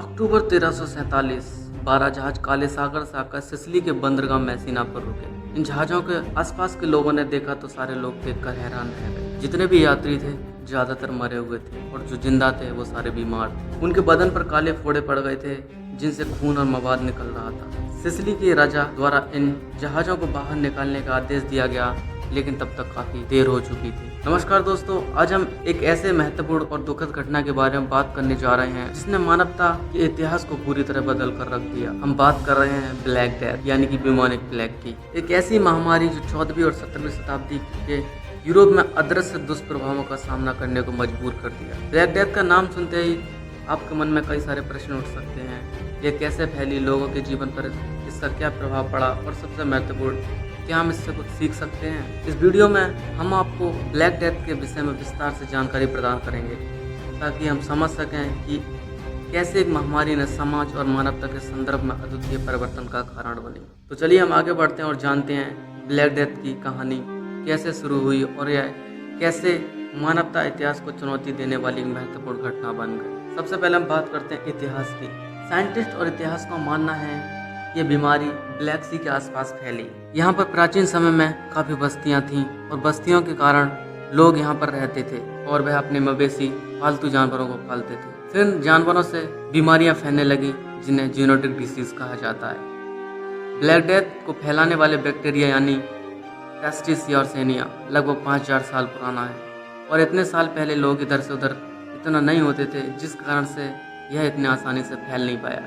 अक्टूबर 1347 12 जहाज काले सागर से आकर सिसिली के बंदरगाह मैसीना पर रुके। इन जहाज़ों के आसपास के लोगों ने देखा तो सारे लोग देखकर हैरान रह गए। जितने भी यात्री थे ज्यादातर मरे हुए थे और जो जिंदा थे वो सारे बीमार थे। उनके बदन पर काले फोड़े पड़ गए थे जिनसे खून और मवाद निकल रहा था। सिसिली के राजा द्वारा इन जहाज़ों को बाहर निकालने का आदेश दिया गया, लेकिन तब तक काफी देर हो चुकी थी। नमस्कार दोस्तों, आज हम एक ऐसे महत्वपूर्ण और दुखद घटना के बारे में बात करने जा रहे हैं जिसने मानवता के इतिहास को पूरी तरह बदल कर रख दिया। हम बात कर रहे हैं ब्लैक डेथ यानी कि ब्यूबोनिक प्लेग की। एक ऐसी महामारी जो 14वीं और 17वीं शताब्दी के यूरोप में अदृश्य दुष्प्रभावों का सामना करने को मजबूर कर दिया। ब्लैक डेथ का नाम सुनते ही आपके मन में कई सारे प्रश्न उठ सकते हैं। ये कैसे फैली, लोगों के जीवन पर इसका क्या प्रभाव पड़ा और सबसे महत्वपूर्ण, क्या हम इससे कुछ सीख सकते हैं। इस वीडियो में हम आपको ब्लैक डेथ के विषय में विस्तार से जानकारी प्रदान करेंगे ताकि हम समझ सकें कि कैसे एक महामारी ने समाज और मानवता के संदर्भ में अद्वितीय परिवर्तन का कारण बनी। तो चलिए हम आगे बढ़ते हैं और जानते हैं ब्लैक डेथ की कहानी कैसे शुरू हुई और यह कैसे मानवता इतिहास को चुनौती देने वाली एक महत्वपूर्ण घटना बन गई। सबसे पहले हम बात करते हैं इतिहास की। साइंटिस्ट और इतिहास का मानना है ये बीमारी ब्लैक सी के आसपास फैली। यहाँ पर प्राचीन समय में काफी बस्तियाँ थीं और बस्तियों के कारण लोग यहाँ पर रहते थे और वह अपने मवेशी पालतू जानवरों को पालते थे। फिर जानवरों से बीमारियाँ फैलने लगी जिन्हें जूनोटिक डिसीज कहा जाता है। ब्लैक डेथ को फैलाने वाले बैक्टीरिया यानी पेस्टिस यर्सेनिया लगभग 5000 साल पुराना है और इतने साल पहले लोग इधर से उधर इतना नहीं होते थे, जिस कारण से यह इतने आसानी से फैल नहीं पाया।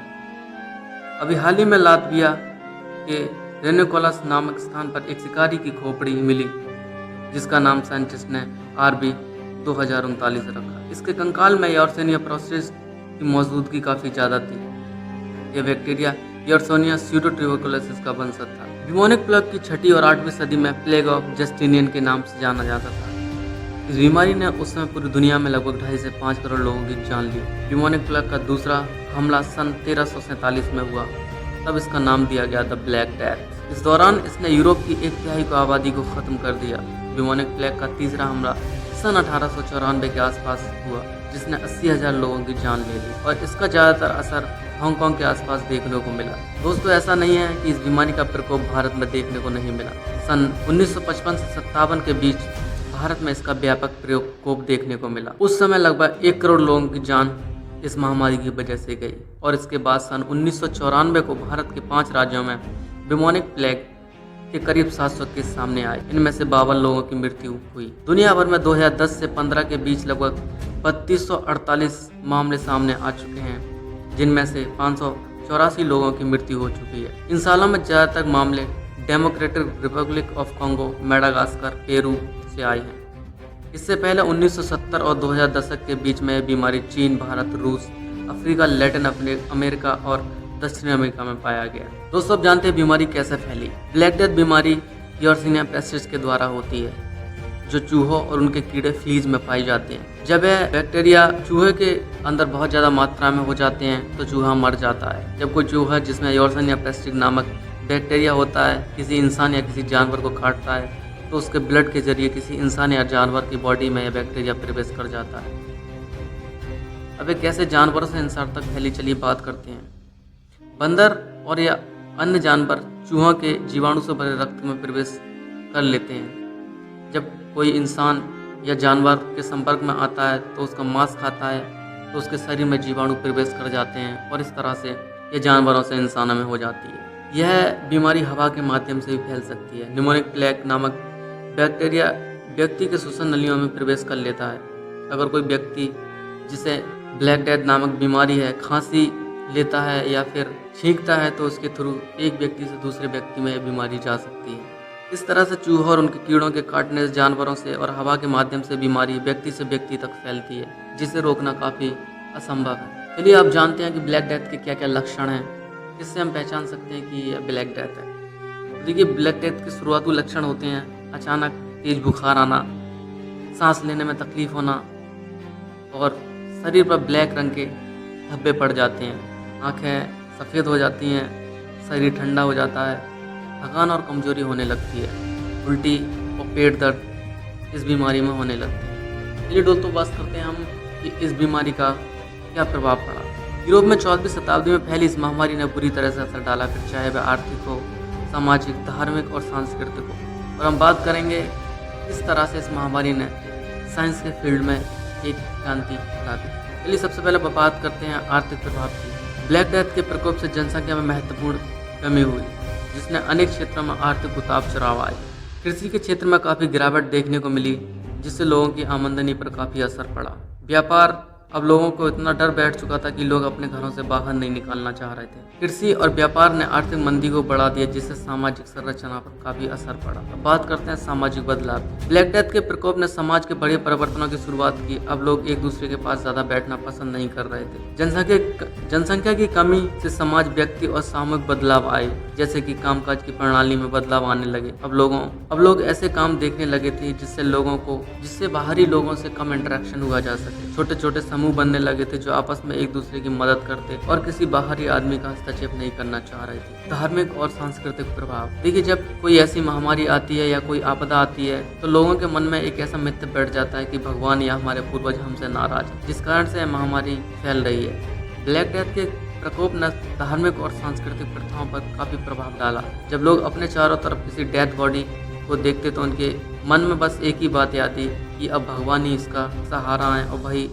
अभी हाल ही में लातविया के रेनिकोलस नामक स्थान पर एक शिकारी की खोपड़ी मिली जिसका नाम साइंटिस्ट ने RB 2039 रखा। इसके कंकाल में यर्सेनिया प्रोस्टिस की मौजूदगी काफ़ी ज़्यादा थी। यह बैक्टीरिया यर्सेनिया स्यूडोट्यूबरकुलोसिस का वंशज था। ब्यूबोनिक प्लेग की 6वीं और 8वीं सदी में प्लेग ऑफ जस्टिनियन के नाम से जाना जाता था। इस बीमारी ने उस समय पूरी दुनिया में लगभग 2.5 से 5 करोड़ लोगों की जान ली। ब्यूबोनिक प्लेग का दूसरा हमला सन 1347 में हुआ, तब इसका नाम दिया गया द ब्लैक डेथ। इस दौरान इसने यूरोप की 1/3 की आबादी को खत्म कर दिया। ब्यूबोनिक प्लेग का तीसरा हमला सन 1894 के आसपास हुआ जिसने 80,000 लोगों की जान ले ली और इसका ज़्यादातर असर हांगकांग के आसपास देखने को मिला। दोस्तों, ऐसा नहीं है कि इस बीमारी का प्रकोप भारत में देखने को नहीं मिला। सन 1955 से 57 के बीच भारत में इसका व्यापक प्रकोप देखने को मिला। उस समय लगभग 1 करोड़ लोगों की जान इस महामारी की वजह से गई और इसके बाद सन 1994 को भारत के 5 राज्यों में ब्यूबोनिक प्लेग के करीब 700 केस सामने आए। इनमें से 52 लोगों की मृत्यु हुई। दुनिया भर में 2010 से 15 के बीच लगभग 3248 मामले सामने आ चुके हैं, जिनमें से 584 लोगों की मृत्यु हो चुकी है। इन सालों में ज़्यादातर मामले democratic Republic of Congo, Madagascar, Peru से आए हैं। इससे पहले 1970 और 2000 दशक के बीच में यह बीमारी चीन, भारत, रूस, अफ्रीका, लैटिन अमेरिका और दक्षिण अमेरिका में पाया गया। दोस्तों, अब जानते हैं बीमारी कैसे फैली। ब्लैक डेथ बीमारी यर्सेनिया पेस्टिस के द्वारा होती है जो चूहों और उनके कीड़े फ्लीज में पाई जाते हैं। जब यह बैक्टीरिया चूहे के अंदर बहुत ज़्यादा मात्रा में हो जाते हैं तो चूहा मर जाता है। जब कोई चूहा जिसमें यर्सेनिया पेस्टिस नामक बैक्टीरिया होता है किसी इंसान या किसी जानवर को काटता है तो उसके ब्लड के जरिए किसी इंसान या जानवर की बॉडी में यह बैक्टीरिया प्रवेश कर जाता है। अब एक कैसे जानवरों से इंसान तक फैली, चलिए बात करते हैं। बंदर और या अन्य जानवर चूहों के जीवाणु से भरे रक्त में प्रवेश कर लेते हैं। जब कोई इंसान या जानवर के संपर्क में आता है तो उसका मांस खाता है तो उसके शरीर में जीवाणु प्रवेश कर जाते हैं और इस तरह से ये जानवरों से इंसानों में हो जाती है। यह बीमारी हवा के माध्यम से भी फैल सकती है। न्यूमोनिक प्लेग नामक बैक्टीरिया व्यक्ति के श्वसन नलियों में प्रवेश कर लेता है। अगर कोई व्यक्ति जिसे ब्लैक डेथ नामक बीमारी है खांसी लेता है या फिर छींकता है तो उसके थ्रू एक व्यक्ति से दूसरे व्यक्ति में यह बीमारी जा सकती है। इस तरह से चूहों और उनके कीड़ों के काटने से जानवरों से और हवा के माध्यम से बीमारी व्यक्ति से व्यक्ति तक फैलती है, जिसे रोकना काफ़ी असंभव है। चलिए आप जानते हैं कि ब्लैक डेथ के क्या क्या लक्षण हैं, इससे हम पहचान सकते हैं कि यह ब्लैक डेथ है। देखिए, ब्लैक डेथ के शुरुआती लक्षण होते हैं अचानक तेज बुखार आना, सांस लेने में तकलीफ होना और शरीर पर ब्लैक रंग के धब्बे पड़ जाते हैं, आंखें सफ़ेद हो जाती हैं, शरीर ठंडा हो जाता है, थकान और कमजोरी होने लगती है, उल्टी और पेट दर्द इस बीमारी में होने लगते हैं। चलिए दोस्तों, बात करते हैं हम कि इस बीमारी का क्या प्रभाव पड़ा। यूरोप में 14वीं शताब्दी में फैली इस महामारी ने बुरी तरह से असर डाला, फिर चाहे वह आर्थिक हो, सामाजिक, धार्मिक और सांस्कृतिक हो। और हम बात करेंगे किस तरह से इस महामारी ने साइंस के फील्ड में एक क्रांति ला दी। चलिए सबसे पहले बात करते हैं आर्थिक प्रभाव की। ब्लैक डेथ के प्रकोप से जनसंख्या में महत्वपूर्ण कमी हुई, जिसने अनेक क्षेत्रों में आर्थिक उतार चढ़ाव आए। कृषि के क्षेत्र में काफ़ी गिरावट देखने को मिली, जिससे लोगों की आमदनी पर काफ़ी असर पड़ा। व्यापार, अब लोगों को इतना डर बैठ चुका था कि लोग अपने घरों से बाहर नहीं निकलना चाह रहे थे। कृषि और व्यापार ने आर्थिक मंदी को बढ़ा दिया, जिससे सामाजिक संरचना पर काफी असर पड़ा। अब बात करते हैं सामाजिक बदलाव। ब्लैक डेथ के प्रकोप ने समाज के बड़े परिवर्तनों की शुरुआत की। अब लोग एक दूसरे के पास ज्यादा बैठना पसंद नहीं कर रहे थे। जनसंख्या की कमी से समाज, व्यक्ति और सामूहिक बदलाव आए, जैसे कि कामकाज की प्रणाली में बदलाव आने लगे। अब लोग ऐसे काम देखने लगे थे जिससे बाहरी लोगों से कम इंटरेक्शन हुआ जा सके। छोटे छोटे समूह बनने लगे थे जो आपस में एक दूसरे की मदद करते और किसी बाहरी आदमी का हस्तक्षेप नहीं करना चाह रहे थे। धार्मिक और सांस्कृतिक प्रभाव। देखिए, जब कोई ऐसी महामारी आती है या कोई आपदा आती है तो लोगों के मन में एक ऐसा मिथ्या बैठ जाता है कि भगवान या हमारे पूर्वज हमसे नाराज हैं, जिस कारण से महामारी फैल रही है। ब्लैक डेथ के प्रकोप ने धार्मिक और सांस्कृतिक प्रथाओं पर काफी प्रभाव डाला। जब लोग अपने चारों तरफ किसी डेथ बॉडी को देखते तो उनके मन में बस एक ही बात आती कि अब भगवान ही इसका सहारा है और वही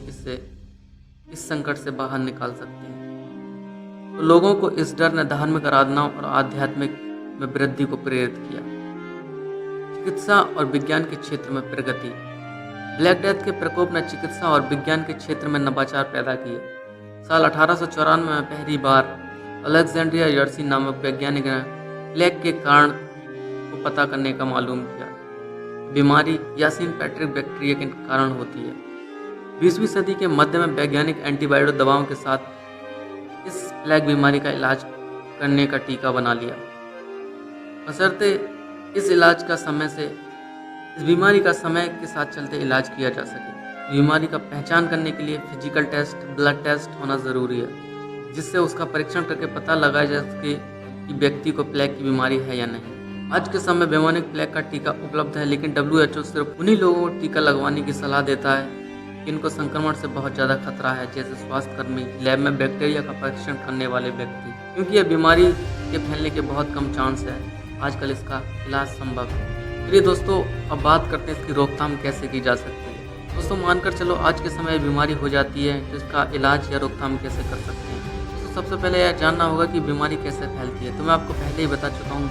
इस संकट से बाहर निकाल सकते हैं। तो लोगों को इस डर ने धार्मिक आराधनाओं और आध्यात्मिक में वृद्धि को प्रेरित किया। चिकित्सा और विज्ञान के क्षेत्र में प्रगति। ब्लैक डेथ के प्रकोप ने चिकित्सा और विज्ञान के क्षेत्र में नवाचार पैदा किए। साल 1894 में पहली बार अलेक्जेंड्रिया यर्सी नामक वैज्ञानिक ने प्लेग के कारण को पता करने का मालूम किया। बीमारी यासिन पैट्रिक बैक्टीरिया के कारण होती है। 20वीं सदी के मध्य में वैज्ञानिक एंटीबायोटिक दवाओं के साथ इस प्लेग बीमारी का इलाज करने का टीका बना लिया, बशर्ते इस बीमारी का समय के साथ चलते इलाज किया जा सके। बीमारी का पहचान करने के लिए फिजिकल टेस्ट, ब्लड टेस्ट होना ज़रूरी है, जिससे उसका परीक्षण करके पता लगाया जा सके कि व्यक्ति को प्लेग की बीमारी है या नहीं। आज के समय बेमोनिक प्लेग का टीका उपलब्ध है, लेकिन WHO सिर्फ उन्हीं लोगों को टीका लगवाने की सलाह देता है जिनको संक्रमण से बहुत ज़्यादा खतरा है, जैसे स्वास्थ्यकर्मी, लैब में बैक्टीरिया का परीक्षण करने वाले व्यक्ति, क्योंकि यह बीमारी के फैलने के बहुत कम चांस है। आजकल इसका इलाज संभव है। चलिए दोस्तों, अब बात करते हैं इसकी रोकथाम कैसे की जा सकती है। दोस्तों, मानकर चलो आज के समय बीमारी हो जाती है तो इसका इलाज या रोकथाम कैसे कर सकते हैं। तो सबसे पहले यह जानना होगा कि बीमारी कैसे फैलती है। तो मैं आपको पहले ही बता चुका हूँ,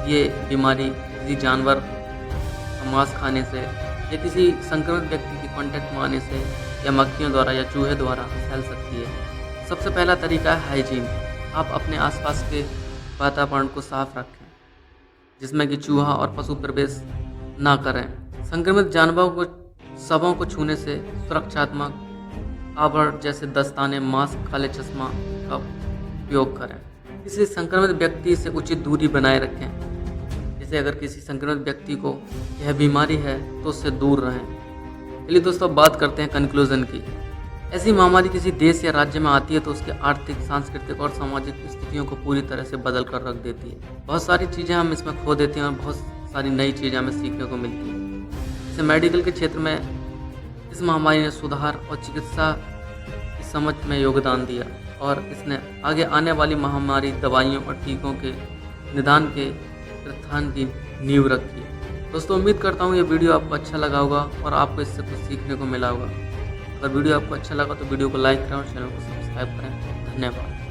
ये बीमारी किसी जानवर का मांस खाने से या किसी संक्रमित व्यक्ति की कांटेक्ट में आने से या मक्खियों द्वारा या चूहे द्वारा फैल सकती है। सबसे पहला तरीका है हाइजीन। आप अपने आसपास के वातावरण को साफ रखें, जिसमें कि चूहा और पशु प्रवेश ना करें। संक्रमित जानवरों को शवों को छूने से सुरक्षात्मक आवरण जैसे दस्ताने, मास्क, काले चश्मा का उपयोग करें। किसी संक्रमित व्यक्ति से उचित दूरी बनाए रखें। जैसे अगर किसी संक्रमित व्यक्ति को यह बीमारी है तो उससे दूर रहें। चलिए दोस्तों, बात करते हैं कंक्लूजन की। ऐसी महामारी किसी देश या राज्य में आती है तो उसके आर्थिक, सांस्कृतिक और सामाजिक स्थितियों को पूरी तरह से बदल कर रख देती है। बहुत सारी चीज़ें हम इसमें खो देते हैं और बहुत सारी नई चीज़ें हमें सीखने को मिलती हैं। जैसे मेडिकल के क्षेत्र में इस महामारी ने सुधार और चिकित्सा की समझ में योगदान दिया और इसने आगे आने वाली महामारी, दवाइयों और टीकों के निदान के उत्थान की नींव रखी। दोस्तों, उम्मीद करता हूँ ये वीडियो आपको अच्छा लगा होगा और आपको इससे कुछ सीखने को मिला होगा। अगर वीडियो आपको अच्छा लगा तो वीडियो को लाइक करें और चैनल को सब्सक्राइब करें। धन्यवाद।